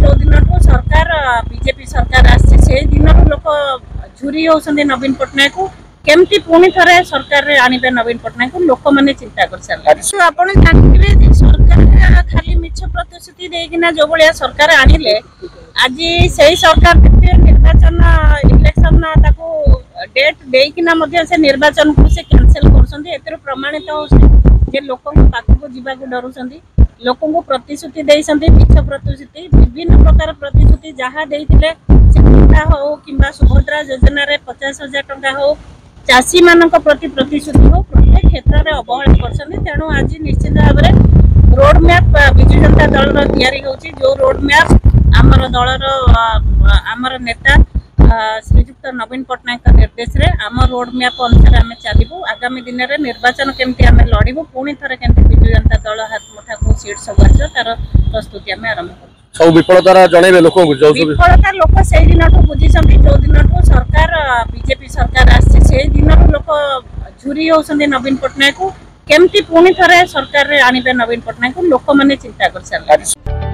जो दिन सरकार बीजेपी सरकार आसी दिन लोक झुरी होती नवीन पट्टनायक को केमती पुणी थे सरकार आने नवीन पट्टनायक को लोक मैंने चिंता कर सारे आप जानते सरकार खाली मिछ प्रतिश्रुति देना जो भाया सरकार आनिले आज से सरकार निर्वाचन इलेक्शन डेट देना से निर्वाचन को से कैंसिल कर प्रमाणित हो लोक पाखक जावाक डरुंट लोक प्रतिश्रुति मिछ प्रतिश्रुति विभिन्न प्रकार प्रतिश्रुति जहाँ देते हो कि सुभद्रा योजना 50,000 टंका हो चाषी मान प्रति प्रतिश्रुति हो प्रत्येक क्षेत्र में अवहेला कर तेणु आज निश्चित भाव में रोड मैप विजु जनता दल जो रोड मैप आमर दलर आमर नेता श्रीजुक्त नवीन पट्टनायक निर्देश रे आम रोड मैप अनुसार आम चलू आगामी दिन में निर्वाचन केमती आम लड़ू पुणी थे केमती विजु जनता दल हाथ मुठा को सीट सब आस तार प्रस्तुति आम आरंभ कर सब विफलता जनइबे लोक विफलता लोक से दिन बुझी जो दिन सरकार बीजेपी सरकार आसी दिन लोक झुरी होती नवीन पट्टनायक को केमती पुणी थे सरकार आने नवीन पट्टनायक को लोक मैंने चिंता कर सारे।